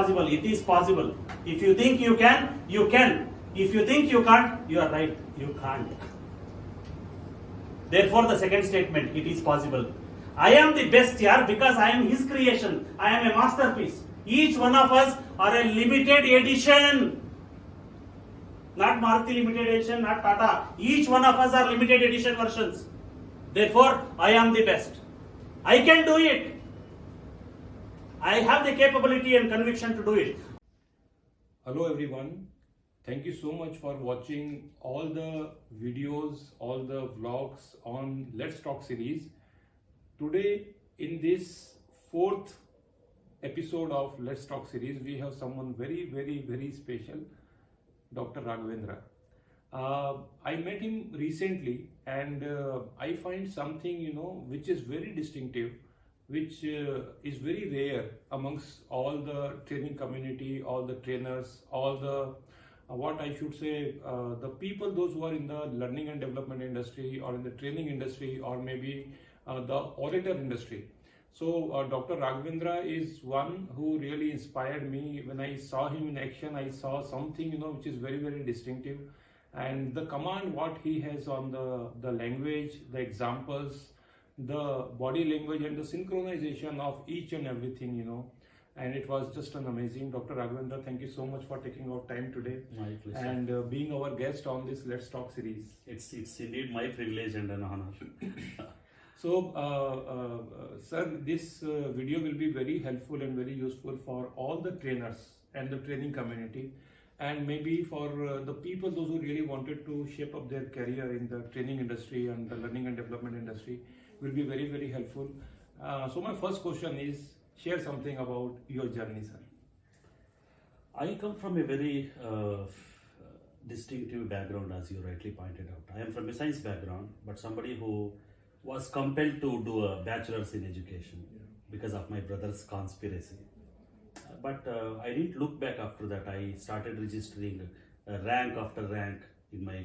possible. It is possible. If you think you can, you can. If you think you can't, you are right. You can't. Therefore, the second statement, it is possible. I am the best here because I am his creation. I am a masterpiece. Each one of us are a limited edition. Not Maruti limited edition, not Tata. Each one of us are limited edition versions. Therefore, I am the best. I can do it. I have the capability and conviction to do it. Hello everyone. Thank you so much for watching all the videos, all the vlogs on Let's Talk series. Today in this fourth episode of Let's Talk series, we have someone very special, Dr. Raghavendra. I met him recently and I find something, which is very distinctive, which is very rare amongst all the training community, all the trainers, all the the people, those who are in the learning and development industry or in the training industry or maybe the auditor industry. So Dr. Raghavendra is one who really inspired me. When I saw him in action, I saw something, which is very distinctive. And the command what he has on the language, the examples, the body language and the synchronization of each and everything, and it was just an amazing. Dr. Raghavendra, thank you so much for taking out time today. My pleasure. And being our guest on this Let's Talk series. It's indeed my privilege and an honor. So, sir, this video will be very helpful and very useful for all the trainers and the training community, and maybe for the people, those who really wanted to shape up their career in the training industry and the learning and development industry, will be very helpful. So my first question is, share something about your journey, sir. I come from a very distinctive background, as you rightly pointed out. I am from a science background, but somebody who was compelled to do a bachelor's in education because of my brother's conspiracy. But I didn't look back after that. I started registering rank after rank in my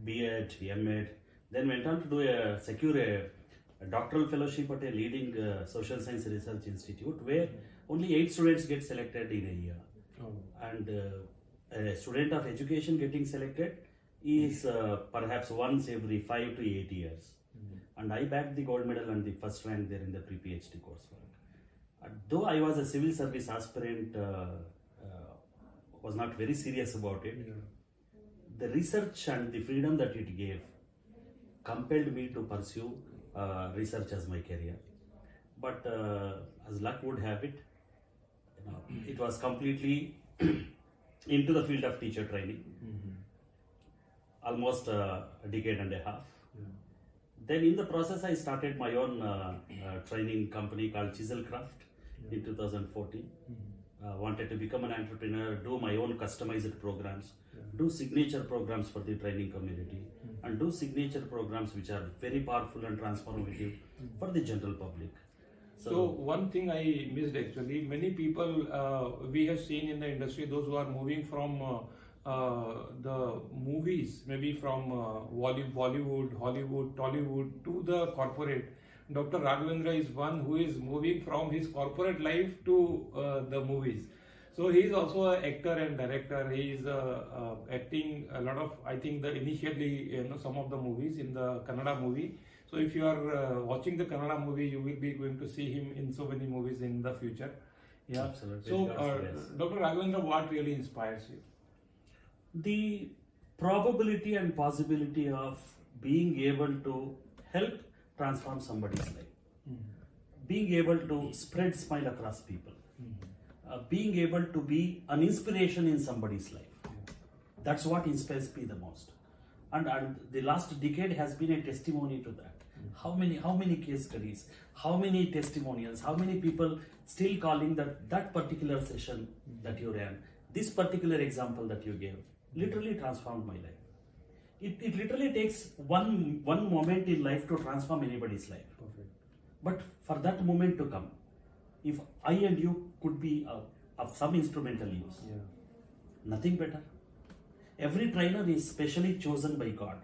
B.Ed, M.Ed, then went on to do secure a doctoral fellowship at a leading social science research institute where only 8 students get selected in a year. Oh. And a student of education getting selected is perhaps once every 5 to 8 years. And I bagged the gold medal and the first rank there in the pre-PhD coursework. Though I was a civil service aspirant, was not very serious about it. The research and the freedom that it gave compelled me to pursue research as my career. But as luck would have it, it was completely into the field of teacher training. Almost a decade and a half. Then in the process, I started my own training company called Chiselcraft in 2014. Wanted to become an entrepreneur, do my own customized programs, do signature programs for the training community, and do signature programs which are very powerful and transformative for the general public. So one thing I missed actually, many people we have seen in the industry, those who are moving from the movies, maybe from Bollywood, Hollywood, Tollywood to the corporate. Dr. Raghavendra is one who is moving from his corporate life to the movies. So he is also an actor and director. He is acting a lot of, I think, initially some of the movies in the Kanada movie. So if you are watching the Kannada movie, you will be going to see him in so many movies in the future. Yeah. Absolutely. So Dr. Raghavendra, what really inspires you? The probability and possibility of being able to help transform somebody's life, being able to spread smile across people, being able to be an inspiration in somebody's life. That's what inspires me the most. And the last decade has been a testimony to that. How many case studies, how many testimonials, how many people still calling that particular session that you ran, this particular example that you gave, literally transformed my life. It literally takes one moment in life to transform anybody's life. Perfect. But for that moment to come, if I and you could be of some instrumental use, nothing better. Every trainer is specially chosen by God.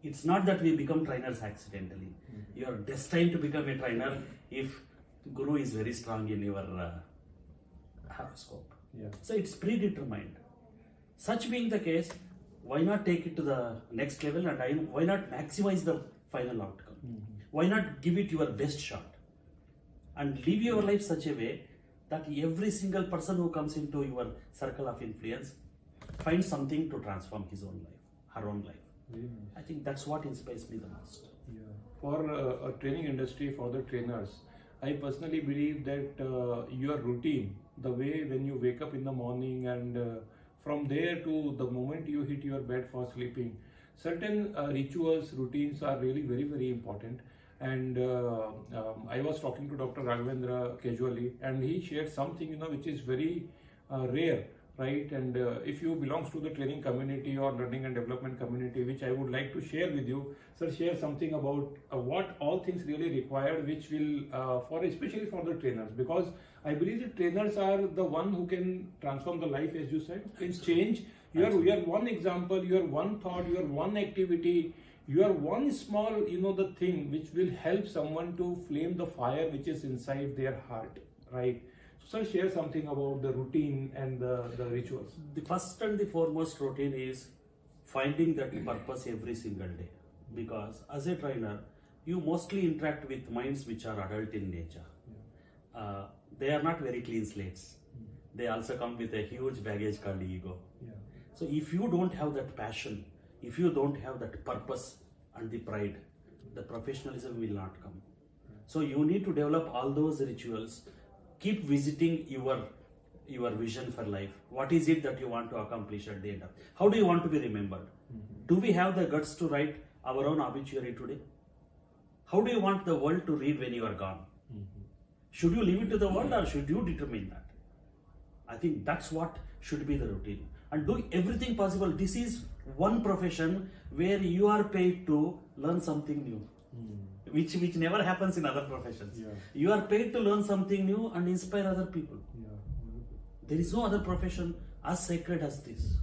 It's not that we become trainers accidentally. You are destined to become a trainer if Guru is very strong in your horoscope. Yeah. So it's predetermined. Such being the case, why not take it to the next level, and why not maximize the final outcome? Why not give it your best shot and live your life such a way that every single person who comes into your circle of influence finds something to transform his own life, her own life. Very nice. I think that's what inspires me the most. Yeah. For a training industry, for the trainers, I personally believe that your routine, the way when you wake up in the morning and from there to the moment you hit your bed for sleeping, certain rituals, routines are really very, very important. And I was talking to Dr. Raghavendra casually, and he shared something, which is very rare, right? And if you belongs to the training community or learning and development community, which I would like to share with you, sir, share something about what all things really required, which will, especially for the trainers, because I believe the trainers are the one who can transform the life, as you said, can change. You are one example, you are one thought, you are one activity, you are one small, the thing which will help someone to flame the fire which is inside their heart, right? So share something about the routine and the rituals. The first and the foremost routine is finding that purpose every single day. Because as a trainer, you mostly interact with minds which are adult in nature. Yeah. They are not very clean slates. They also come with a huge baggage called ego. Yeah. So if you don't have that passion, if you don't have that purpose and the pride, the professionalism will not come. So you need to develop all those rituals. Keep visiting your vision for life. What is it that you want to accomplish at the end of? How do you want to be remembered? Do we have the guts to write our own obituary today? How do you want the world to read when you are gone? Should you leave it to the world, or should you determine that? I think that's what should be the routine. And do everything possible. This is one profession where you are paid to learn something new, which never happens in other professions. Yeah. You are paid to learn something new and inspire other people. Yeah. There is no other profession as sacred as this.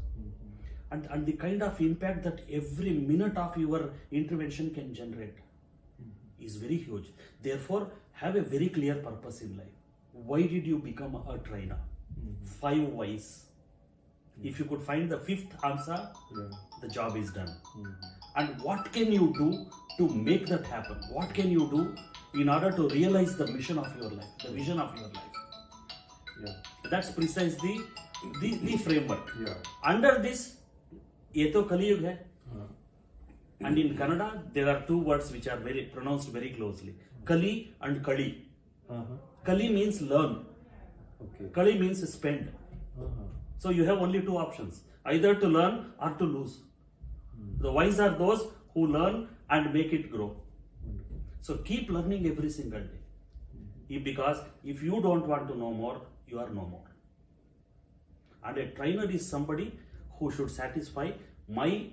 And the kind of impact that every minute of your intervention can generate is very huge. Therefore, have a very clear purpose in life. Why did you become a trainer? 5 whys. If you could find the 5th answer, the job is done. And what can you do to make that happen? What can you do in order to realize the mission of your life, the vision of your life? Yeah. That's precisely the framework. Yeah. Under this, ये तो कलियुग है. And in Kannada, there are 2 words which are pronounced very closely. Kali and Kali. Kali means learn. Okay. Kali means spend. So you have only 2 options, either to learn or to lose. The wise are those who learn and make it grow. So keep learning every single day. Because if you don't want to know more, you are no more. And a trainer is somebody who should satisfy my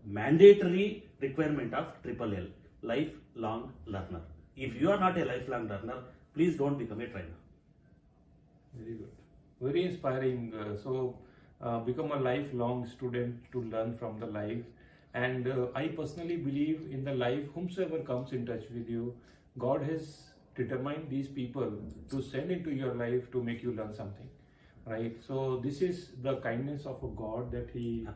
mandatory requirement of LLL, lifelong learner. If you are not a lifelong learner, please don't become a trainer. Very good. Very inspiring. Become a lifelong student to learn from the life. And I personally believe in the life, whomsoever comes in touch with you, God has determined these people to send into your life to make you learn something. Right? So this is the kindness of a God that He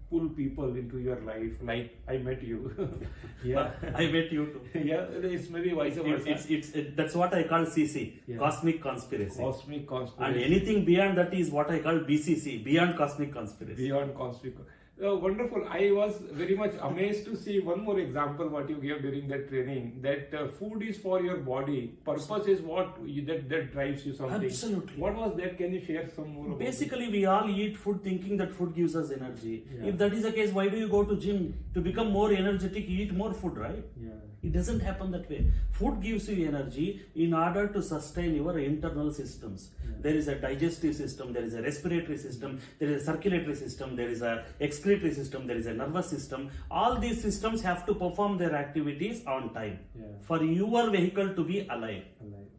pull people into your life. Like I met you. Yeah. I met you too. Yeah, it's maybe vice versa. That's what I call CC, Yeah. Cosmic Conspiracy. Cosmic conspiracy. And anything beyond that is what I call BCC, Beyond Cosmic Conspiracy. Beyond cosmic. Wonderful. I was very much amazed to see one more example what you gave during that training, that food is for your body. Purpose is what that drives you something. Absolutely. What was that? Can you share some more about Basically, we all eat food thinking that food gives us energy. Yeah. If that is the case, why do you go to gym? To become more energetic, you eat more food, right? Yeah. It doesn't happen that way. Food gives you energy in order to sustain your internal systems. Yeah. There is a digestive system, there is a respiratory system, there is a circulatory system, there is a excretory system, there is a nervous system. All these systems have to perform their activities on time for your vehicle to be alive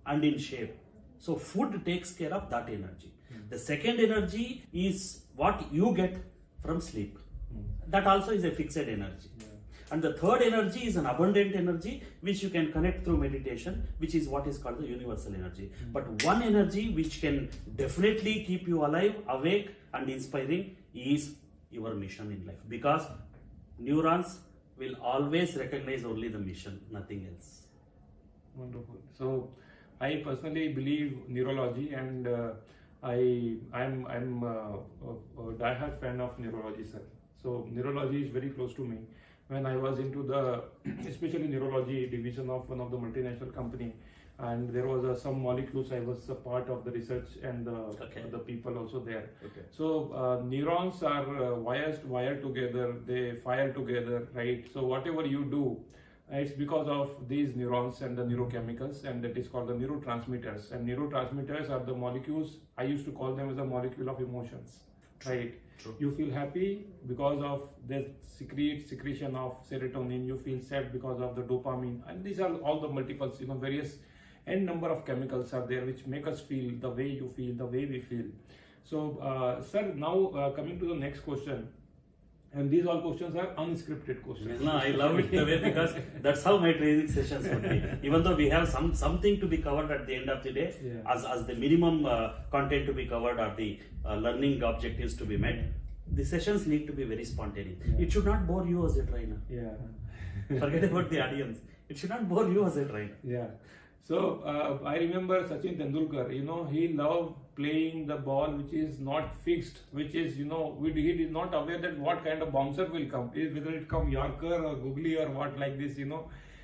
and in shape. So food takes care of that energy. The second energy is what you get from sleep. That also is a fixed energy. And the third energy is an abundant energy which you can connect through meditation, which is what is called the universal energy. But one energy which can definitely keep you alive, awake and inspiring is your mission in life, because neurons will always recognize only the mission, nothing else. Wonderful. So I personally believe neurology, and I'm a diehard fan of neurology, sir. So neurology is very close to me. When I was into the especially neurology division of one of the multinational company, and there was some molecules, I was a part of the research and the people also there. Okay. So neurons are wired together, they fire together, right? So whatever you do, it's because of these neurons and the neurochemicals, and that is called the neurotransmitters. And neurotransmitters are the molecules, I used to call them as a molecule of emotions, right? True. You feel happy because of the secretion of serotonin, you feel sad because of the dopamine, and these are all the multiples, various n number of chemicals are there which make us feel the way you feel, the way we feel. So, sir, now coming to the next question. And these all questions are unscripted questions. No, I love it the way, because that's how my training sessions would be. Even though we have something to be covered at the end of the day, as the minimum content to be covered, or the learning objectives to be met, the sessions need to be very spontaneous. It should not bore you as a trainer. Forget about the audience. It should not bore you as a trainer. So I remember Sachin Tendulkar, he loved playing the ball which is not fixed, which is, he is not aware that what kind of bouncer will come, whether it come Yorker or Googly or what like this,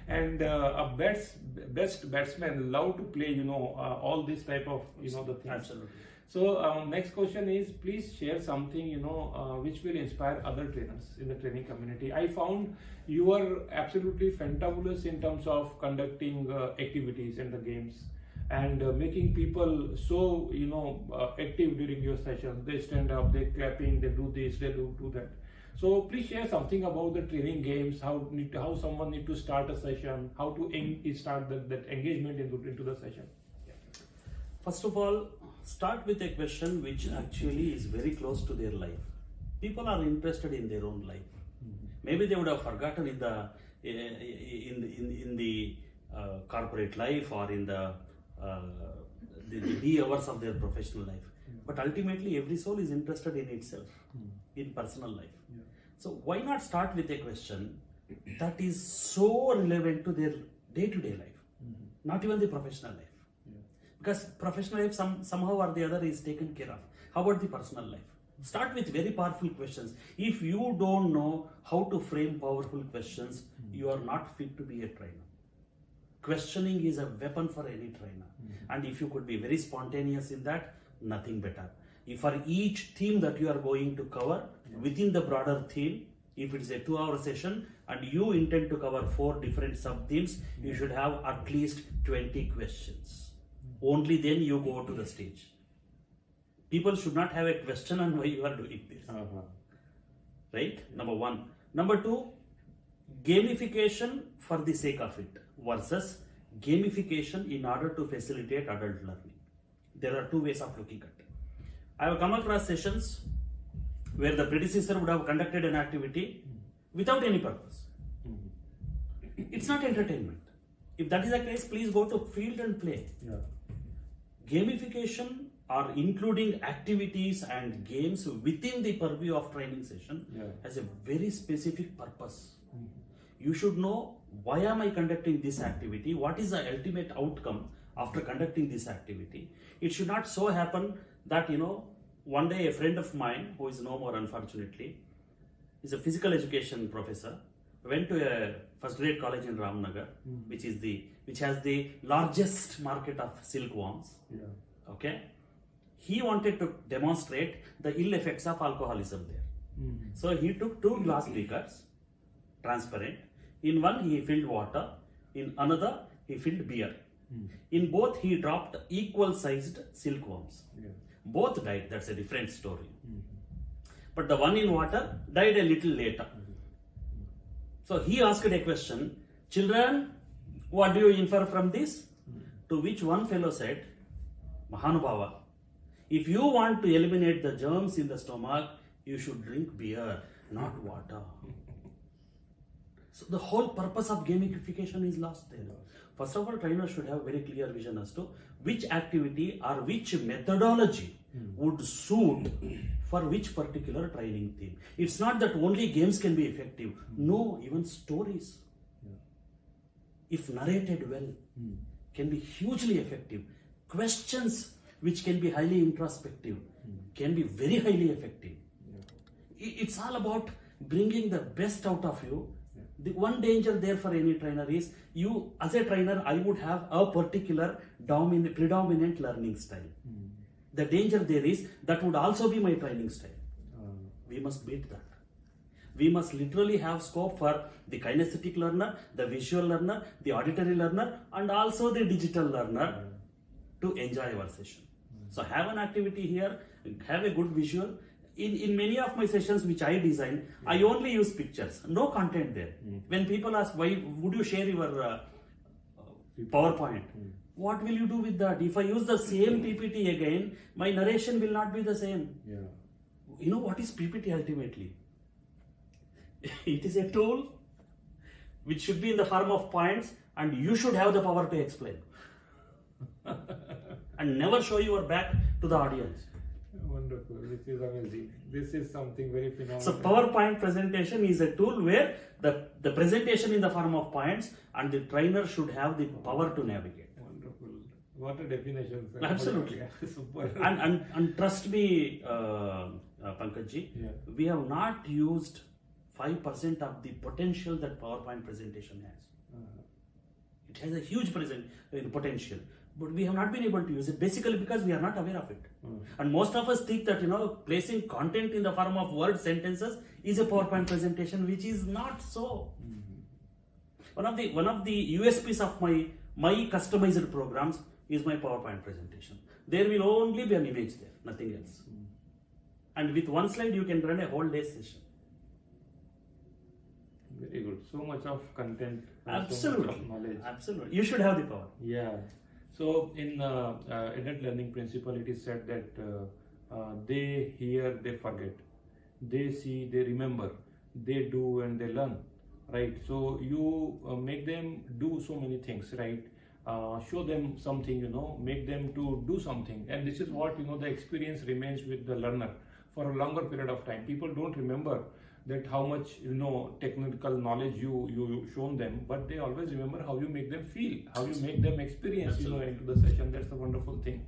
and a best batsman love to play, all this type of, the things. Absolutely. So next question is, please share something, which will inspire other trainers in the training community. I found you are absolutely fantabulous in terms of conducting activities and the games, and making people so, active during your sessions. They stand up, they clapping, they do this, they do that. So please share something about the training games, how someone need to start a session, how to start that engagement into the session. First of all, start with a question which actually is very close to their life. People are interested in their own life. Maybe they would have forgotten in the corporate life or in the hours of their professional life. But ultimately, every soul is interested in itself, in personal life. So why not start with a question that is so relevant to their day-to-day life, not even the professional life. Because professional life somehow or the other is taken care of. How about the personal life? Start with very powerful questions. If you don't know how to frame powerful questions, you are not fit to be a trainer. Questioning is a weapon for any trainer. And if you could be very spontaneous in that, nothing better. If for each theme that you are going to cover, within the broader theme, if it is a 2-hour session and you intend to cover 4 different sub-themes, you should have at least 20 questions. Only then you go to the stage. People should not have a question on why you are doing this. Right? Number 1. Number 2, gamification for the sake of it versus gamification in order to facilitate adult learning. There are 2 ways of looking at it. I have come across sessions where the predecessor would have conducted an activity without any purpose. It's not entertainment. If that is the case, please go to field and play. Gamification or including activities and games within the purview of training session has a very specific purpose. You should know, why am I conducting this activity? What is the ultimate outcome after conducting this activity? It should not so happen that, one day a friend of mine, who is no more unfortunately, is a physical education professor, went to a first grade college in Ramnagar, which has the largest market of silkworms. Okay, he wanted to demonstrate the ill effects of alcoholism there. So he took 2 glass beakers, transparent. In one he filled water, in another he filled beer. In both he dropped equal sized silkworms. Both died, that's a different story. But the one in water died a little later. So he asked a question, children, what do you infer from this? To which one fellow said, Mahanubhava, if you want to eliminate the germs in the stomach, you should drink beer, not water. So the whole purpose of gamification is lost there. First of all, trainers should have very clear vision as to which activity or which methodology would suit for which particular training theme. It's not that only games can be effective. No, even stories, if narrated well, can be hugely effective. Questions which can be highly introspective can be very highly effective. It's all about bringing the best out of you. The one danger there for any trainer is, you as a trainer, I would have a particular predominant learning style. The danger there is that would also be my training style. We must beat that. We must literally have scope for the kinesthetic learner, the visual learner, the auditory learner, and also the digital learner to enjoy our session. So have an activity here, have a good visual. In many of my sessions which I design, I only use pictures, no content there. When people ask, why would you share your PowerPoint? What will you do with that? If I use the same PPT again, my narration will not be the same. You know what is PPT ultimately? It is a tool which should be in the form of points, and you should have the power to explain. And never show your back to the audience. Wonderful. This is amazing. This is something very phenomenal. So PowerPoint presentation is a tool where the presentation in the form of points, and the trainer should have the power to navigate. Wonderful. What a definition, sir. Absolutely. Super. And trust me, Pankajji, we have not used 5% of the potential that PowerPoint presentation has. It has a huge potential, but we have not been able to use it basically because we are not aware of it. And most of us think that, placing content in the form of word sentences is a PowerPoint presentation, which is not so. One of the USPs of my customized programs is my PowerPoint presentation. There will only be an image there, nothing else. And with one slide, you can run a whole day session. Very good. So much of content. Absolutely. So much of knowledge. Absolutely. You should have the power. Yeah. So in adult learning principle, it is said that they hear, they forget. They see, they remember. They do and they learn. Right. So you make them do so many things. Right. Show them something. Make them to do something. And this is what the experience remains with the learner for a longer period of time. People don't remember that how much technical knowledge you shown them, but they always remember how you make them feel, how you make them experience into the session. That's the wonderful thing.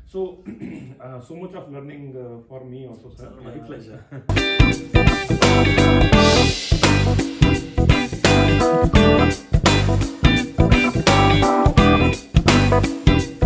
So so much of learning for me also, sir. My pleasure.